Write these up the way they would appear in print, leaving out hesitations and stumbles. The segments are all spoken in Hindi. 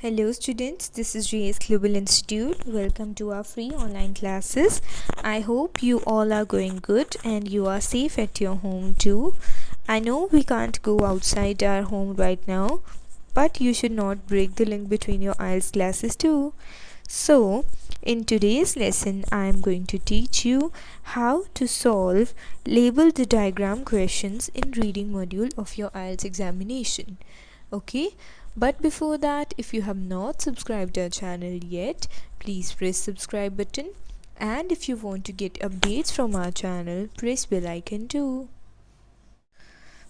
Hello students, this is GS Global Institute. Welcome to our free online classes. I hope you all are going good and you are safe at your home too. I know we can't go outside our home right now, but you should not break the link between your IELTS classes too. So, in today's lesson, I am going to teach you how to solve label the diagram questions in reading module of your IELTS examination. Okay, but before that, if you have not subscribed our channel yet, please press subscribe button, and if you want to get updates from our channel, press bell icon too.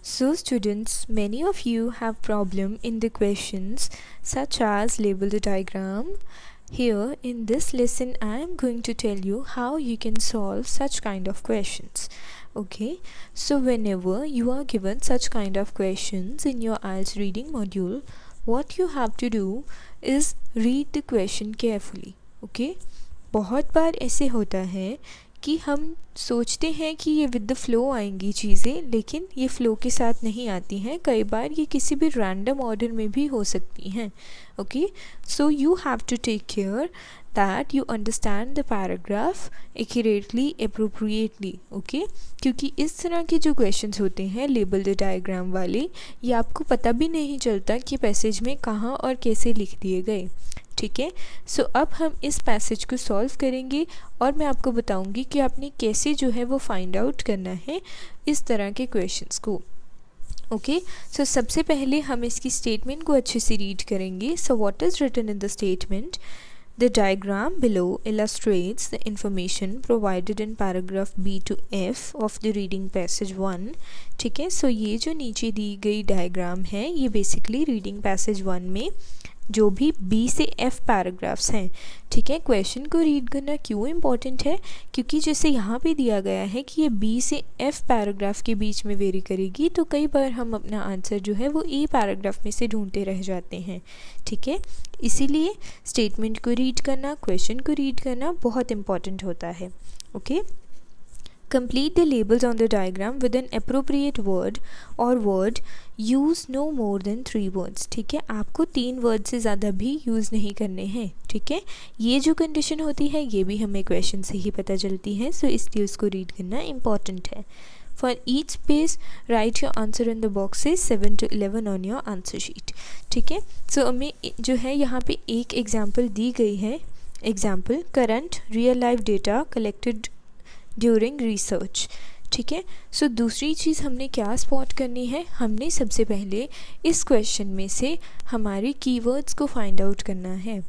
So students, many of you have problem in the questions such as label the diagram. Here in this lesson I am going to tell you how you can solve such kind of questions. Okay, so whenever you are given such kind of questions in your IELTS reading module, what you have to do is read the question carefully. Okay, बहुत बार ऐसे होता है कि हम सोचते हैं कि ये विद द फ्लो आएंगी चीज़ें, लेकिन ये फ़्लो के साथ नहीं आती हैं. कई बार ये किसी भी रैंडम ऑर्डर में भी हो सकती हैं. Okay, so you have to take care that you understand the paragraph accurately, appropriately. Okay, क्योंकि इस तरह के जो क्वेश्चंस होते हैं लेबल द डायग्राम वाले, ये आपको पता भी नहीं चलता कि पैसेज में कहाँ और कैसे लिख दिए गए. ठीक है, सो अब हम इस पैसेज को सॉल्व करेंगे और मैं आपको बताऊंगी कि आपने कैसे जो है वो फाइंड आउट करना है इस तरह के क्वेश्चंस को. ओके, सो सबसे पहले हम इसकी स्टेटमेंट को अच्छे से रीड करेंगे. So what is written in the statement? The diagram below illustrates the information provided in paragraph B to F of the reading passage 1. ठीक है, सो ये जो नीचे दी गई डायग्राम है ये बेसिकली रीडिंग पैसेज 1 में जो भी बी से एफ पैराग्राफ्स हैं. ठीक है, क्वेश्चन को रीड करना क्यों इम्पॉर्टेंट है? क्योंकि जैसे यहाँ पे दिया गया है कि ये बी से एफ पैराग्राफ के बीच में वेरी करेगी, तो कई बार हम अपना आंसर जो है वो ए पैराग्राफ में से ढूंढते रह जाते हैं. ठीक है, इसीलिए स्टेटमेंट को रीड करना, क्वेश्चन को रीड करना बहुत इम्पॉर्टेंट होता है. Okay, complete the labels on the diagram with an appropriate word or word. use no more than 3 words. ठीक है, आपको 3 वर्ड से ज़्यादा भी यूज़ नहीं करने हैं. ठीक है, ये जो कंडीशन होती है ये भी हमें क्वेश्चन से ही पता चलती है, सो इसलिए उसको रीड करना इम्पॉर्टेंट है. For each space, write your answer in the boxes 7 to 11 on your answer sheet. ठीक है, सो हमें जो है यहाँ पे एक एग्जाम्पल दी गई है. Example, current real life data collected during research. ठीक है, सो दूसरी चीज़ हमने क्या स्पॉट करनी है? हमने सबसे पहले इस क्वेश्चन में से हमारे कीवर्ड्स को फाइंड आउट करना है.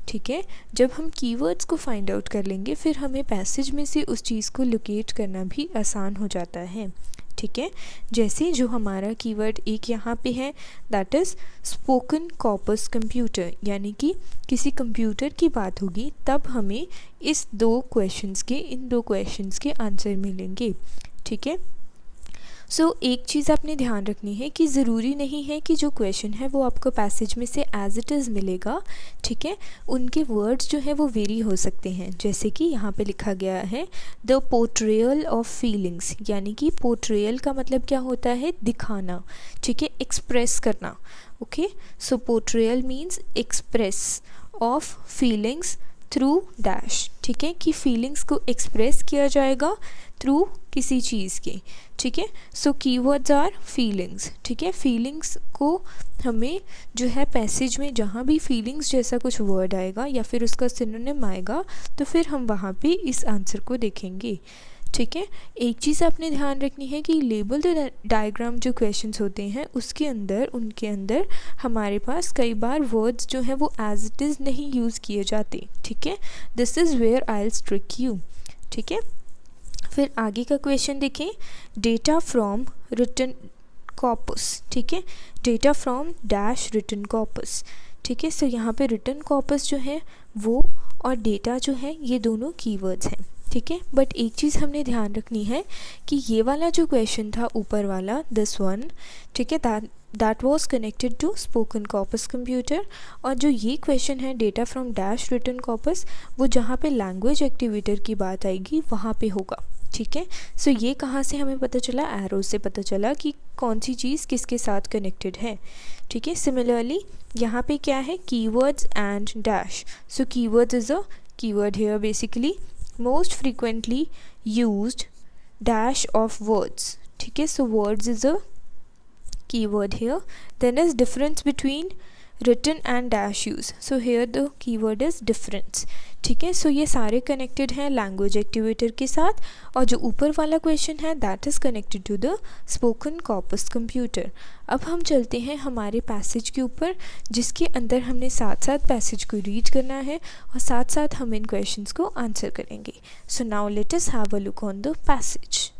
ठीक है, जब हम कीवर्ड्स को फाइंड आउट कर लेंगे फिर हमें पैसेज में से उस चीज़ को लोकेट करना भी आसान हो जाता है. ठीक है, जैसे जो हमारा कीवर्ड एक यहाँ पे है that is spoken corpus computer, यानी कि किसी कंप्यूटर की बात होगी तब हमें इन दो क्वेश्चंस के आंसर मिलेंगे. ठीक है, सो एक चीज़ आपने ध्यान रखनी है कि ज़रूरी नहीं है कि जो क्वेश्चन है वो आपको पैसेज में से एज इट इज़ मिलेगा. ठीक है, उनके वर्ड्स जो है वो वेरी हो सकते हैं. जैसे कि यहाँ पे लिखा गया है द पोर्ट्रेयल ऑफ फीलिंग्स, यानी कि पोर्ट्रेयल का मतलब क्या होता है? दिखाना. ठीक है, एक्सप्रेस करना. Okay, so portrayal means express of feelings through dash. ठीक है, कि फीलिंग्स को एक्सप्रेस किया जाएगा थ्रू किसी चीज़ के. ठीक है, सो कीवर्ड्स आर फीलिंग्स. ठीक है, फीलिंग्स को हमें जो है पैसेज में जहाँ भी फीलिंग्स जैसा कुछ वर्ड आएगा या फिर उसका सिनोनिम आएगा तो फिर हम वहाँ पे इस आंसर को देखेंगे. ठीक है, एक चीज़ आपने ध्यान रखनी है कि लेबल द डायग्राम जो क्वेश्चंस होते हैं उनके अंदर हमारे पास कई बार वर्ड्स जो हैं वो एज इट इज़ नहीं यूज़ किए जाते. ठीक है, this is where I will trick you. ठीक है, फिर आगे का क्वेश्चन देखें, डेटा फ्रॉम रिटन कॉर्पस. ठीक है, data from dash written corpus. ठीक है, सो यहाँ पे रिटन कॉर्पस जो है वो और डेटा जो है ये दोनों कीवर्ड्स हैं. ठीक है, बट एक चीज़ हमने ध्यान रखनी है कि ये वाला जो क्वेश्चन था ऊपर वाला दिस वन, ठीक है, that was connected to spoken corpus computer. और जो ये क्वेश्चन है data from dash written corpus, वो जहाँ पे लैंग्वेज एक्टिवेटर की बात आएगी वहाँ पे होगा। ठीक है, सो ये कहाँ से हमें पता चला, एरो से पता चला कि कौन सी चीज़ किसके साथ कनेक्टेड है। ठीक है, सिमिलरली यहाँ पे क्या है, keywords and dash. So keywords is a keyword here basically, most frequently used dash of words. ठीक है, so words is a keyword here. Then is difference between written and dash use. So here the keyword is difference. ठीक है, सो ये सारे कनेक्टेड हैं लैंग्वेज एक्टिवेटर के साथ। और जो ऊपर वाला क्वेश्चन है that is connected to the spoken corpus computer. अब हम चलते हैं हमारे पैसेज के ऊपर, जिसके अंदर हमने साथ साथ पैसेज को रीड करना है और साथ साथ हम इन क्वेश्चंस को आंसर करेंगे। So now let us have a look on the passage.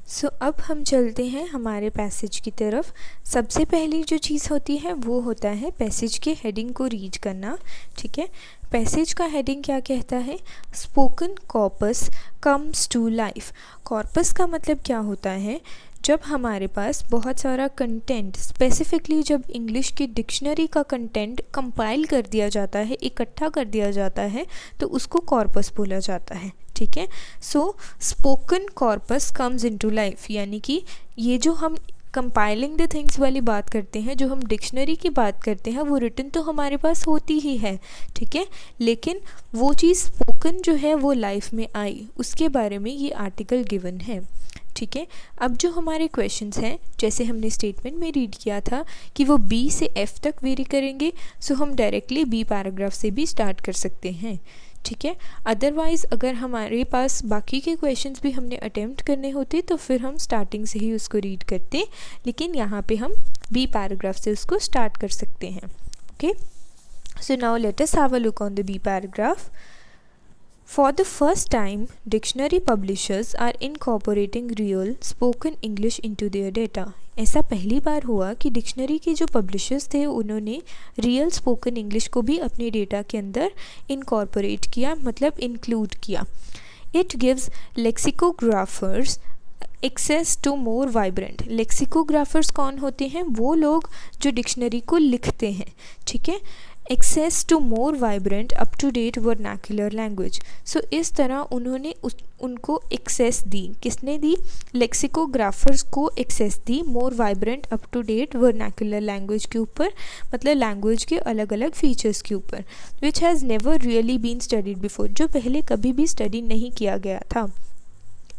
So अब हम चलते हैं हमारे पैसेज की तरफ। सबसे पहली जो चीज़ होती है वो होता है पैसेज के हेडिंग को रीड करना। ठीक है, पैसेज का हेडिंग क्या कहता है, spoken corpus comes to life. Corpus का मतलब क्या होता है, जब हमारे पास बहुत सारा कंटेंट, स्पेसिफिकली जब इंग्लिश की डिक्शनरी का कंटेंट कंपाइल कर दिया जाता है, इकट्ठा कर दिया जाता है, तो उसको कॉर्पस बोला जाता है। ठीक है, so spoken corpus comes into life, यानी कि ये जो हम कंपाइलिंग द थिंग्स वाली बात करते हैं, जो हम डिक्शनरी की बात करते हैं, वो रिटन तो हमारे पास होती ही है। ठीक है, लेकिन वो चीज़ स्पोकन जो है वो लाइफ में आई, उसके बारे में ये आर्टिकल गिवन है। ठीक है, अब जो हमारे क्वेश्चंस हैं, जैसे हमने स्टेटमेंट में रीड किया था कि वो बी से एफ तक वेरी करेंगे, सो हम डायरेक्टली बी पैराग्राफ से भी स्टार्ट कर सकते हैं। ठीक है, अदरवाइज़ अगर हमारे पास बाकी के क्वेश्चंस भी हमने अटेम्प्ट करने होते तो फिर हम स्टार्टिंग से ही उसको रीड करते, लेकिन यहाँ पे हम बी पैराग्राफ से उसको स्टार्ट कर सकते हैं। Okay, so now let us have a look on the B paragraph. For the first time, dictionary publishers are incorporating real spoken English into their data. ऐसा पहली बार हुआ कि डिक्शनरी के जो पब्लिशर्स थे उन्होंने रियल स्पोकन इंग्लिश को भी अपने डेटा के अंदर इनकॉर्पोरेट किया, मतलब इंक्लूड किया। It gives lexicographers access to more vibrant. Lexicographers कौन होते हैं, वो लोग जो डिक्शनरी को लिखते हैं। ठीक है, access to more vibrant up to date vernacular language. So इस तरह उन्होंने उनको एक्सेस दी, किसने दी, लेक्सिकोग्राफर्स को एक्सेस दी more vibrant up to date vernacular language के ऊपर, मतलब लैंग्वेज के अलग अलग फीचर्स के ऊपर, which has never really been studied before, जो पहले कभी भी स्टडी नहीं किया गया था।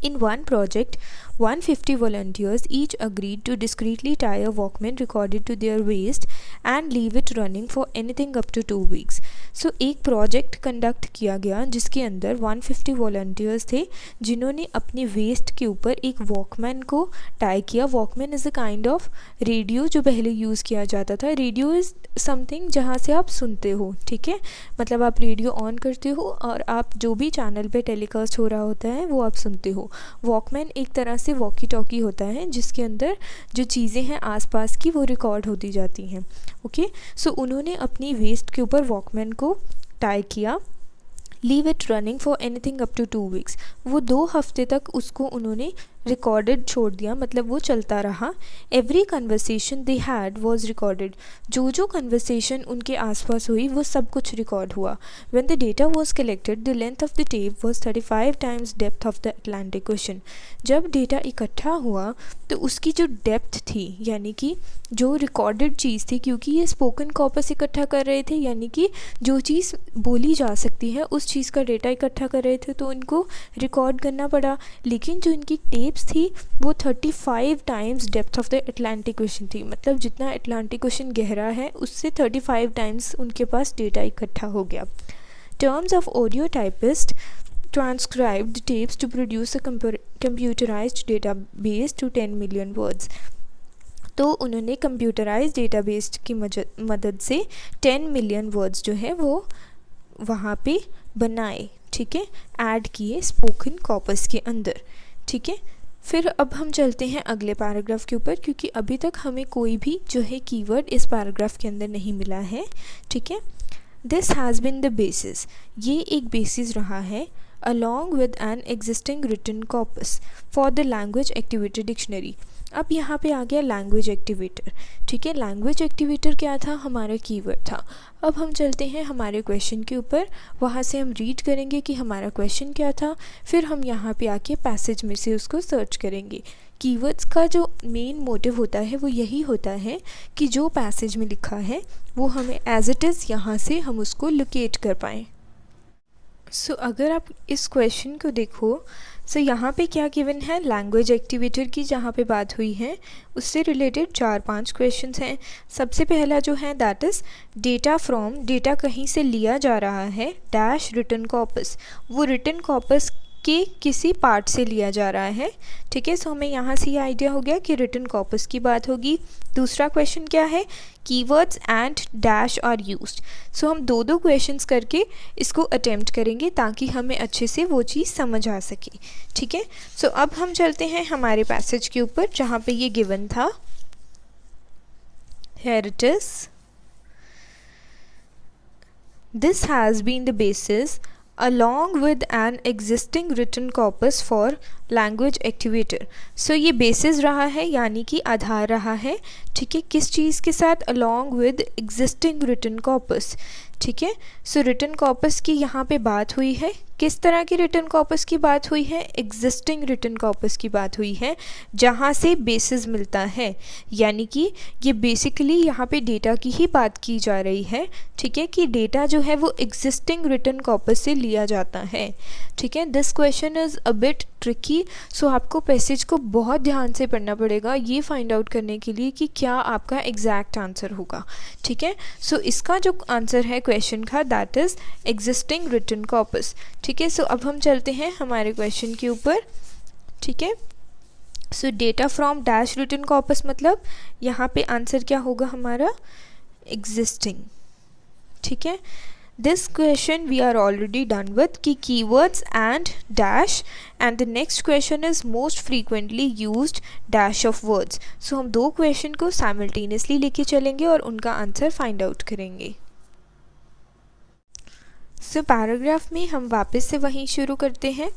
In one project, 150 volunteers each agreed to discreetly tie a Walkman recorded to their waist and leave it running for anything up to 2 weeks. So एक प्रोजेक्ट कंडक्ट किया गया जिसके अंदर 150 वॉलंटियर्स थे जिन्होंने अपने वेस्ट के ऊपर एक वॉकमैन को टाई किया। Walkman is a kind of radio जो पहले यूज़ किया जाता था। रेडियो इज़ समथिंग जहाँ से आप सुनते हो। ठीक है, मतलब आप रेडियो ऑन करते हो और आप जो भी चैनल पे टेलीकास्ट हो रहा होता है वो आप सुनते हो। वॉकमैन एक तरह से वॉकी टॉकी होता है जिसके अंदर जो चीज़ें हैं आसपास की वो रिकॉर्ड होती जाती हैं। ओके, सो उन्होंने अपनी वेस्ट के ऊपर वॉकमैन को टाई किया, leave it running for anything up to 2 weeks. वो 2 हफ्ते तक उसको उन्होंने रिकॉर्डेड छोड़ दिया, मतलब वो चलता रहा। Every conversation they had was recorded. जो जो कन्वर्सेशन उनके आसपास हुई वो सब कुछ रिकॉर्ड हुआ। When the data was collected the length of the tape was 35 times depth of the Atlantic ocean. जब डेटा इकट्ठा हुआ तो उसकी जो डेप्थ थी, यानी कि जो रिकॉर्डेड चीज़ थी, क्योंकि ये स्पोकन कॉपस इकट्ठा कर रहे थे, यानी कि जो चीज़ बोली जा सकती है उस चीज़ का डेटा इकट्ठा कर रहे थे, तो इनको रिकॉर्ड करना पड़ा। लेकिन जो इनकी टेप्स थी वो 35 times depth of the Atlantic ocean थी, मतलब जितना अटलांटिक ओशन गहरा है उससे 35 टाइम्स उनके पास डेटा इकट्ठा हो गया। Terms of audio typist transcribed tapes to produce a computerized database to 10 million words। तो उन्होंने कंप्यूटराइज डेटाबेस की मदद से 10 मिलियन वर्ड्स जो है वो वहाँ पे बनाए। ठीक है, ऐड किए स्पोकन कॉपस के अंदर। ठीक है, फिर अब हम चलते हैं अगले पैराग्राफ के ऊपर, क्योंकि अभी तक हमें कोई भी जो है कीवर्ड इस पैराग्राफ के अंदर नहीं मिला है। ठीक है, this has been the basis. ये एक बेसिस रहा है along with an existing written corpus for the language activated dictionary। अब यहाँ पे आ गया लैंग्वेज एक्टिवेटर। ठीक है, लैंग्वेज एक्टिवेटर क्या था, हमारा कीवर्ड था। अब हम चलते हैं हमारे क्वेश्चन के ऊपर, वहाँ से हम रीड करेंगे कि हमारा क्वेश्चन क्या था, फिर हम यहाँ पे आके पैसेज में से उसको सर्च करेंगे। कीवर्ड्स का जो मेन मोटिव होता है वो यही होता है कि जो पैसेज में लिखा है वो हमें एज इट इज़ यहाँ से हम उसको लोकेट कर पाएँ। सो अगर आप इस क्वेश्चन को देखो, सो यहाँ पे क्या गिवन है, लैंग्वेज एक्टिवेटर की जहाँ पे बात हुई है उससे रिलेटेड 4-5 क्वेश्चंस हैं। सबसे पहला जो है that is data from, data कहीं से लिया जा रहा है, डैश रिटन कॉपस, वो रिटन कॉपस के किसी पार्ट से लिया जा रहा है। ठीक है, सो हमें यहाँ से ये आइडिया हो गया कि रिटन कॉपस की बात होगी। दूसरा क्वेश्चन क्या है, keywords and dash are used. So हम दो क्वेश्चंस करके इसको अटेम्प्ट करेंगे ताकि हमें अच्छे से वो चीज़ समझ आ सके। ठीक है, सो अब हम चलते हैं हमारे पैसेज के ऊपर जहाँ पे ये गिवन था। Here it is, this has been the basis along with an existing written corpus for language activator। सो ये बेसिस रहा है यानी कि आधार रहा है। ठीक है, किस चीज़ के साथ, along with existing written corpus। ठीक है, सो रिटन कॉपस की यहाँ पे बात हुई है। किस तरह की रिटन कॉपस की बात हुई है, एग्जिस्टिंग रिटन कॉपस की बात हुई है जहाँ से बेसिस मिलता है, यानी कि ये बेसिकली यहाँ पे डेटा की ही बात की जा रही है। ठीक है, कि डेटा जो है वो एग्जिस्टिंग रिटन कॉपस से लिया जाता है। ठीक है, this question is a bit tricky, so आपको पैसेज को बहुत ध्यान से पढ़ना पड़ेगा ये फाइंड आउट करने के लिए कि क्या आपका एग्जैक्ट आंसर होगा। ठीक है, सो इसका जो आंसर है क्वेश्चन का that is existing written corpus. ठीक है, सो अब हम चलते हैं हमारे क्वेश्चन के ऊपर। ठीक है, so data from dash written corpus मतलब यहाँ पे आंसर क्या होगा हमारा, एग्जिस्टिंग। ठीक है, this question we are already done with the keywords and dash, and the next question is most frequently used dash of words. So हम दो क्वेश्चन को साइमल्टेनियसली लेके चलेंगे और उनका आंसर फाइंड आउट करेंगे। सो पैराग्राफ में हम वापस से वहीं शुरू करते हैं।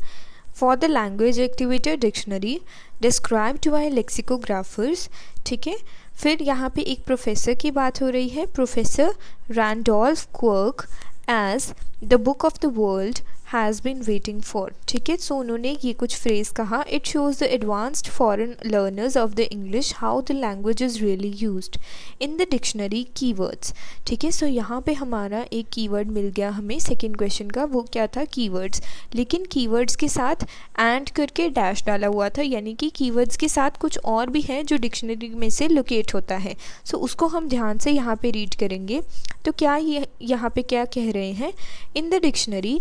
For the language activator dictionary described by lexicographers. ठीक है, फिर यहाँ पे एक प्रोफेसर की बात हो रही है, professor Randolph Quirk as the book of the world has been waiting for. ठीक है, सो उन्होंने ये कुछ फ्रेज़ कहा, it shows the advanced foreign learners of the English how the language is really used in the dictionary keywords. ठीक है, सो यहाँ पे हमारा एक कीवर्ड मिल गया हमें सेकेंड क्वेश्चन का, वो क्या था, कीवर्ड्स। लेकिन कीवर्ड्स के साथ एंड करके डैश डाला हुआ था, यानी कि कीवर्ड्स के साथ कुछ और भी है जो डिक्शनरी में से लोकेट होता है। सो उसको हम ध्यान से यहाँ पे रीड करेंगे। तो क्या ये यहाँ पे क्या कह रहे हैं, इन the dictionary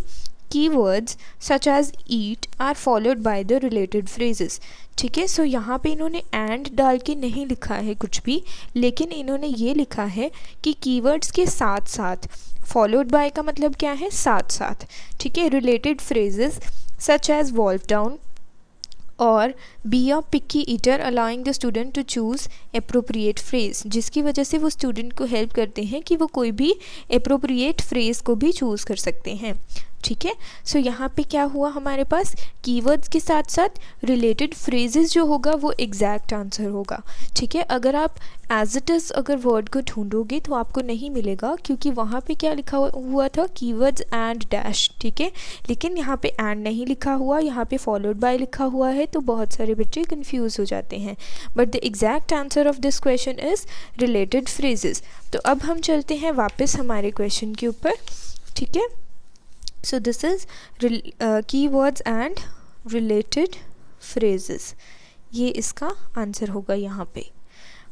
keywords such as eat are followed by the related phrases। ठीक है, सो यहाँ पे इन्होंने and डाल के नहीं लिखा है कुछ भी, लेकिन इन्होंने ये लिखा है कि keywords के साथ साथ, followed by का मतलब क्या है, साथ साथ। ठीक है, related phrases such as wolf down और be a picky eater allowing the student to choose appropriate phrase, जिसकी वजह से वो स्टूडेंट को हेल्प करते हैं कि वो कोई भी अप्रोप्रिएट फ्रेज़ को भी चूज़ कर सकते हैं। ठीक है, सो यहाँ पे क्या हुआ हमारे पास, कीवर्ड्स के साथ साथ रिलेटेड फ्रेजेस जो होगा वो एग्जैक्ट आंसर होगा। ठीक है, अगर आप एज इट इज़ अगर वर्ड को ढूंढोगे तो आपको नहीं मिलेगा, क्योंकि वहाँ पे क्या लिखा हुआ था, कीवर्ड्स एंड डैश। ठीक है, लेकिन यहाँ पे एंड नहीं लिखा हुआ, यहाँ पे फॉलोड बाय लिखा हुआ है, तो बहुत सारे बच्चे कंफ्यूज हो जाते हैं। But the exact answer of this question is related phrases. तो अब हम चलते हैं वापस हमारे क्वेश्चन के ऊपर। ठीक है, so this is keywords and related phrases, ये इसका आंसर होगा यहाँ पे।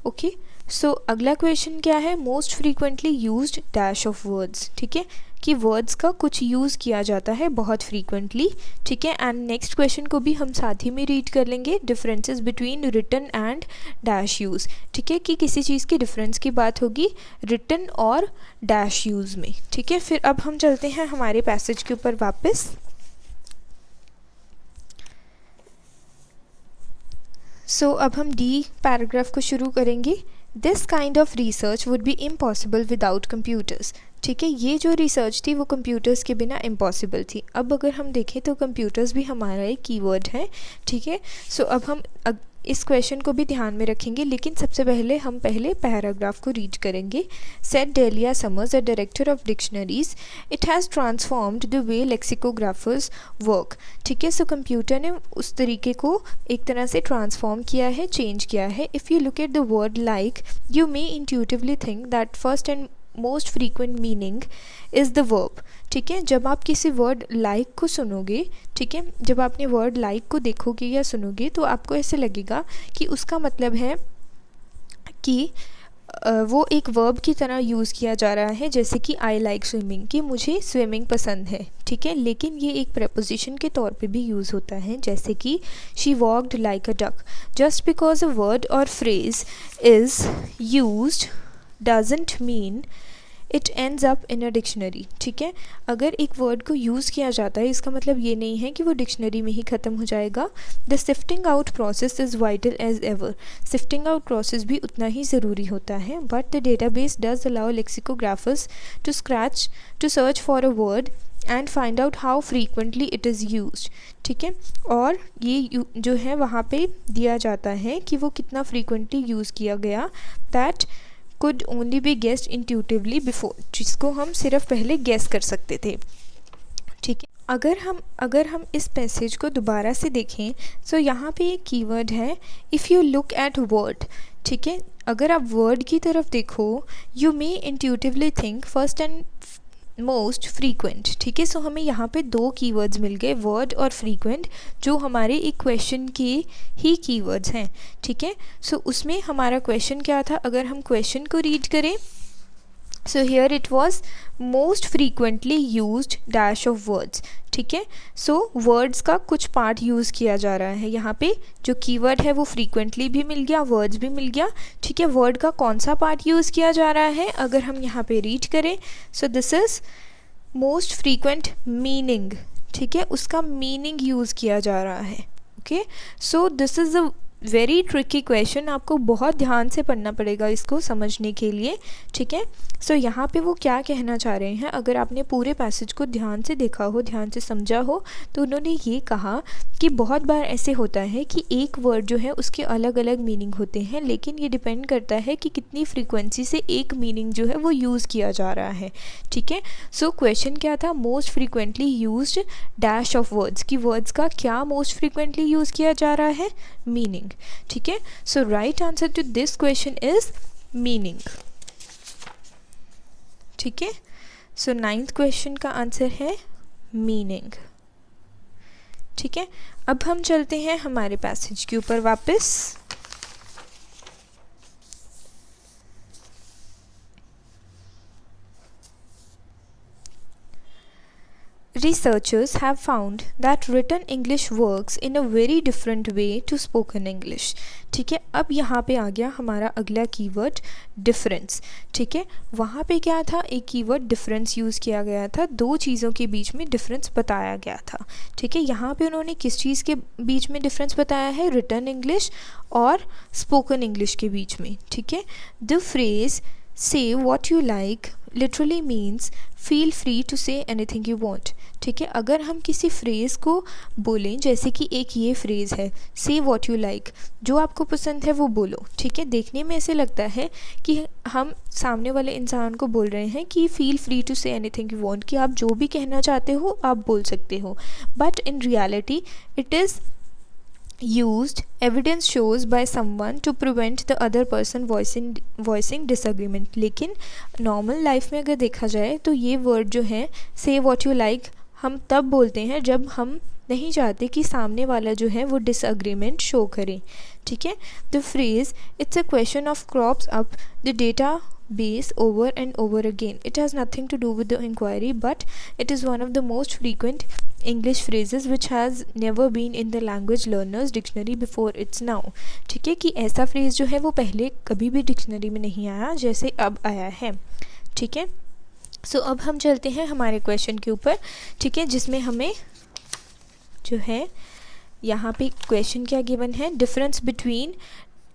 ओके, सो अगला क्वेश्चन क्या है, most frequently used dash of words. ठीक है, कि वर्ड्स का कुछ यूज़ किया जाता है बहुत फ्रीक्वेंटली। ठीक है, एंड नेक्स्ट क्वेश्चन को भी हम साथ ही में रीड कर लेंगे, differences between written and dash use. ठीक है, कि किसी चीज़ के डिफरेंस की बात होगी रिटन और डैश यूज़ में। ठीक है, फिर अब हम चलते हैं हमारे पैसेज के ऊपर वापस। सो अब हम डी पैराग्राफ को शुरू करेंगे। This kind of research would be impossible without computers. ठीक है, ये जो रिसर्च थी वो कंप्यूटर्स के बिना इम्पॉसिबल थी। अब अगर हम देखें तो कंप्यूटर्स भी हमारा एक कीवर्ड है। ठीक है, सो अब हम इस क्वेश्चन को भी ध्यान में रखेंगे, लेकिन सबसे पहले हम पैराग्राफ को रीड करेंगे। Said Delia Summers, the director of dictionaries, it has transformed the way lexicographers work. ठीक है, सो कंप्यूटर ने उस तरीके को एक तरह से ट्रांसफॉर्म किया है, चेंज किया है। If you look at the word like, you may intuitively think that first and most frequent meaning is the verb. ठीक है, जब आप किसी वर्ड लाइक को सुनोगे, ठीक है, जब आपने वर्ड लाइक को देखोगे या सुनोगे तो आपको ऐसे लगेगा कि उसका मतलब है कि वो एक वर्ब की तरह यूज़ किया जा रहा है, जैसे कि आई लाइक स्विमिंग, कि मुझे स्विमिंग पसंद है। ठीक है, लेकिन ये एक प्रपोजिशन के तौर पे भी यूज़ होता है, जैसे कि she walked like a duck. Just because a word और phrase is used doesn't mean it ends up in a dictionary. ठीक है, अगर एक वर्ड को यूज़ किया जाता है इसका मतलब ये नहीं है कि वो डिक्शनरी में ही ख़त्म हो जाएगा। The sifting out process is vital as ever. Sifting out process भी उतना ही ज़रूरी होता है, but the database does allow lexicographers to search for a word and find out how frequently it is used. ठीक है, और ये जो है वहाँ पे दिया जाता है कि वो कितना फ्रीक्वेंटली यूज़ किया गया, that could only be guessed intuitively before, जिसको हम सिर्फ पहले गेस कर सकते थे। ठीक है, अगर हम इस पैसेज को दोबारा से देखें तो यहाँ पे एक कीवर्ड है, if you look at word. ठीक है, अगर आप वर्ड की तरफ देखो, you may intuitively think first and most frequent. ठीक है, सो हमें यहाँ पे दो कीवर्ड्स मिल गए, वर्ड और फ्रीक्वेंट, जो हमारे एक क्वेश्चन के ही कीवर्ड्स हैं। ठीक है, सो उसमें हमारा क्वेश्चन क्या था, अगर हम क्वेश्चन को रीड करें, so here it was most frequently used dash of words. ठीक है, सो वर्ड्स का कुछ पार्ट यूज़ किया जा रहा है। यहाँ पे जो कीवर्ड है वो फ्रीक्वेंटली भी मिल गया, वर्ड्स भी मिल गया। ठीक है, वर्ड का कौन सा पार्ट यूज़ किया जा रहा है, अगर हम यहाँ पे रीड करें, सो this is most frequent meaning. ठीक है, उसका मीनिंग यूज़ किया जा रहा है। Okay, so this is a very tricky question, आपको बहुत ध्यान से पढ़ना पड़ेगा इसको समझने के लिए। ठीक है, सो यहाँ पे वो क्या कहना चाह रहे हैं, अगर आपने पूरे पैसेज को ध्यान से देखा हो, ध्यान से समझा हो, तो उन्होंने ये कहा कि बहुत बार ऐसे होता है कि एक वर्ड जो है उसके अलग अलग मीनिंग होते हैं, लेकिन ये डिपेंड करता है कि कितनी फ्रीक्वेंसी से एक मीनिंग जो है वो यूज़ किया जा रहा है। ठीक है, सो क्वेश्चन क्या था, most frequently used dash of words, कि वर्ड्स का क्या मोस्ट फ्रीक्वेंटली यूज़ किया जा रहा है, मीनिंग। ठीक है, so right answer to this question is meaning. ठीक है, सो 9th क्वेश्चन का आंसर है मीनिंग। ठीक है, अब हम चलते हैं हमारे पैसेज के ऊपर वापस। Researchers have found that written English works in a very different way to spoken English. ठीक है, अब यहाँ पे आ गया हमारा अगला कीवर्ड डिफरेंस। ठीक है, वहाँ पे क्या था, एक कीवर्ड डिफरेंस यूज़ किया गया था, दो चीज़ों के बीच में डिफरेंस बताया गया था। ठीक है, यहाँ पे उन्होंने किस चीज़ के बीच में डिफरेंस बताया है, रिटन इंग्लिश और स्पोकन इंग्लिश के बीच में। ठीक है, the phrase say what you like literally means feel free to say anything you want. ठीक है, अगर हम किसी फ्रेज़ को बोलें, जैसे कि एक ये फ्रेज़ है, से वॉट यू लाइक, जो आपको पसंद है वो बोलो। ठीक है, देखने में ऐसे लगता है कि हम सामने वाले इंसान को बोल रहे हैं कि feel free to say anything you want, कि आप जो भी कहना चाहते हो आप बोल सकते हो, but in reality it is used, evidence shows, by someone to prevent the other person voicing disagreement। लेकिन नॉर्मल लाइफ में अगर देखा जाए तो ये वर्ड जो है say what you like हम तब बोलते हैं जब हम नहीं चाहते कि सामने वाला जो है वो डिसएग्रीमेंट शो करे। ठीक है, the phrase it's a question of crops up the data base over and over again. It has nothing to do with the inquiry, but it is one of the most frequent English phrases which has never been in the language learners dictionary before it's now। ठीक है, कि ऐसा फ्रेज जो है वो पहले कभी भी डिक्शनरी में नहीं आया जैसे अब आया है। ठीक है, सो अब हम चलते हैं हमारे क्वेश्चन के ऊपर। ठीक है, जिसमें हमें जो है यहाँ पे क्वेश्चन क्या गिवन है, difference between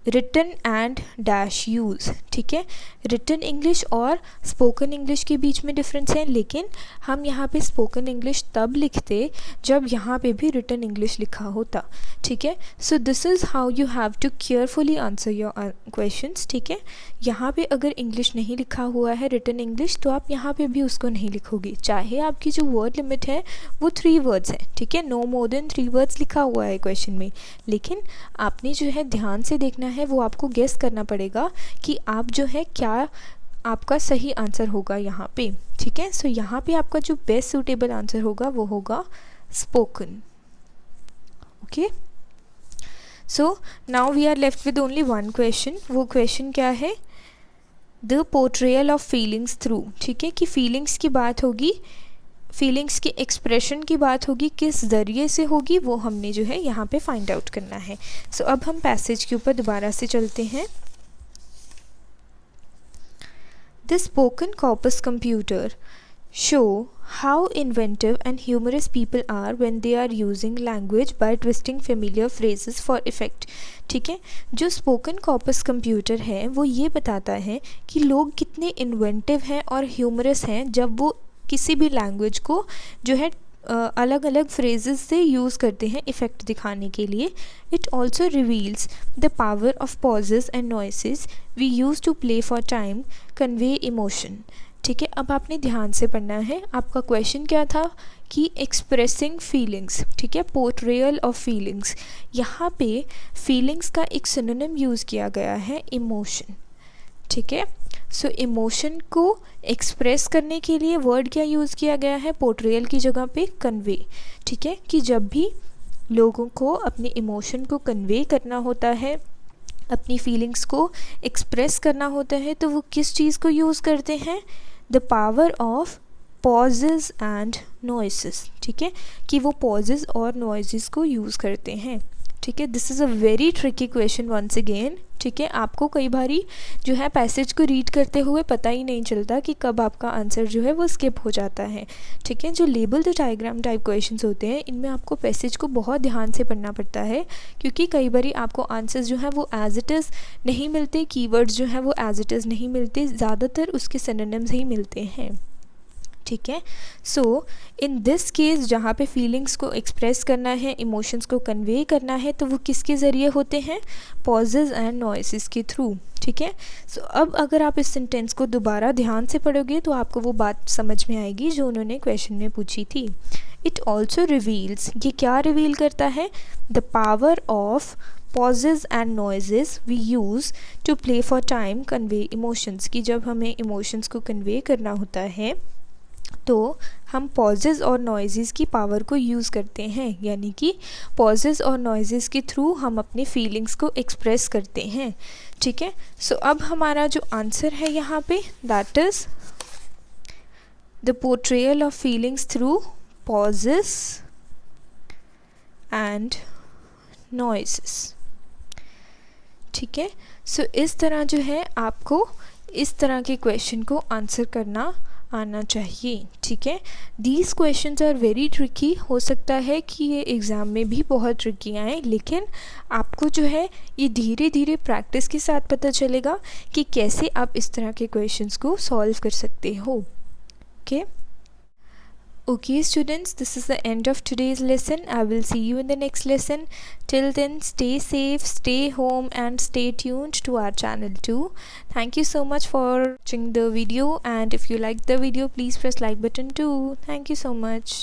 written and dash use, ठीक है। रिटन इंग्लिश और स्पोकन इंग्लिश के बीच में डिफरेंस है, लेकिन हम यहाँ पे स्पोकन इंग्लिश तब लिखते जब यहाँ पे भी रिटन इंग्लिश लिखा होता, ठीक है। So this is how you have to carefully answer your questions, ठीक है। यहाँ पे अगर इंग्लिश नहीं लिखा हुआ है रिटन इंग्लिश, तो आप यहाँ पे भी उसको नहीं लिखोगे, चाहे आपकी जो वर्ड लिमिट है वो 3 वर्ड्स है, ठीक है। नो मोर देन 3 वर्ड्स लिखा हुआ है क्वेश्चन में, लेकिन आपने जो है ध्यान से देखना है, वो आपको गेस करना पड़ेगा कि आप जो है क्या आपका सही आंसर होगा यहाँ पे, ठीक है। सो यहाँ पे आपका जो बेस्ट सूटेबल आंसर होगा वो होगा spoken, okay. So now we are left with only one question. वो क्वेश्चन क्या है? The portrayal of feelings through, ठीक है, कि फीलिंग्स की बात होगी, फीलिंग्स के एक्सप्रेशन की बात होगी, किस ज़रिए से होगी वो हमने जो है यहाँ पे फाइंड आउट करना है। सो अब हम पैसेज के ऊपर दोबारा से चलते हैं। The spoken corpus computer show how inventive and humorous people are when they are using language by twisting familiar phrases for effect, ठीक है। जो स्पोकन कॉर्पस कंप्यूटर है वो ये बताता है कि लोग कितने इन्वेंटिव हैं और ह्यूमरस हैं जब वो किसी भी लैंग्वेज को जो है अलग अलग फ्रेजेस से यूज़ करते हैं इफ़ेक्ट दिखाने के लिए। It also reveals the power of pauses and noises we use to play for time convey emotion, ठीक है। अब आपने ध्यान से पढ़ना है। आपका क्वेश्चन क्या था कि एक्सप्रेसिंग फीलिंग्स, ठीक है, पोर्ट्रेयल ऑफ फीलिंग्स। यहाँ पे फीलिंग्स का एक सिनोनिम यूज़ किया गया है इमोशन, ठीक है। सो इमोशन को एक्सप्रेस करने के लिए वर्ड क्या यूज़ किया गया है? पोर्ट्रेयल की जगह पे कन्वे, ठीक है, कि जब भी लोगों को अपने इमोशन को कन्वे करना होता है, अपनी फीलिंग्स को एक्सप्रेस करना होता है, तो वो किस चीज़ को यूज़ करते हैं? The power of pauses and noises, ठीक है, कि वो पॉजेज और नॉइजेस को यूज़ करते हैं, ठीक है। This is a very tricky question once again, ठीक है। आपको कई बारी जो है पैसेज को रीड करते हुए पता ही नहीं चलता कि कब आपका आंसर जो है वो स्किप हो जाता है, ठीक है। जो label the diagram type questions होते हैं इनमें आपको पैसेज को बहुत ध्यान से पढ़ना पड़ता है, क्योंकि कई बारी आपको आंसर्स जो है वो एज इट इज़ नहीं मिलते, कीवर्ड्स जो हैं वो एज इट इज़ नहीं मिलते, ज़्यादातर उसके सिनोनिम्स ही मिलते हैं, ठीक है। सो इन दिस केस जहाँ पे फीलिंग्स को एक्सप्रेस करना है, इमोशंस को कन्वे करना है, तो वो किसके ज़रिए होते हैं? पॉजेज एंड नॉइसेस के थ्रू, ठीक है। सो अब अगर आप इस सेंटेंस को दोबारा ध्यान से पढ़ोगे तो आपको वो बात समझ में आएगी जो उन्होंने क्वेश्चन में पूछी थी। इट ऑल्सो रिवील्स, ये क्या रिवील करता है? The power of pauses and noises we use to play for time convey emotions, कि जब हमें इमोशंस को कन्वे करना होता है तो हम पॉजेज़ और नॉइज़ेस की पावर को यूज़ करते हैं, यानी कि पॉजेज़ और नॉइज़ेस के थ्रू हम अपने फीलिंग्स को एक्सप्रेस करते हैं, ठीक है। सो अब हमारा जो आंसर है यहाँ पे that is the portrayal of feelings through poses and noises, ठीक है। सो इस तरह जो है आपको इस तरह के क्वेश्चन को आंसर करना आना चाहिए, ठीक है। These questions are very tricky, हो सकता है कि ये एग्ज़ाम में भी बहुत ट्रिकी आए, लेकिन आपको जो है ये धीरे धीरे प्रैक्टिस के साथ पता चलेगा कि कैसे आप इस तरह के क्वेश्चंस को सॉल्व कर सकते हो, okay. Okay students, this is the end of today's lesson. I will see you in the next lesson. Till then, stay safe, stay home and stay tuned to our channel too. Thank you so much for watching the video, and if you liked the video, please press like button too. Thank you so much.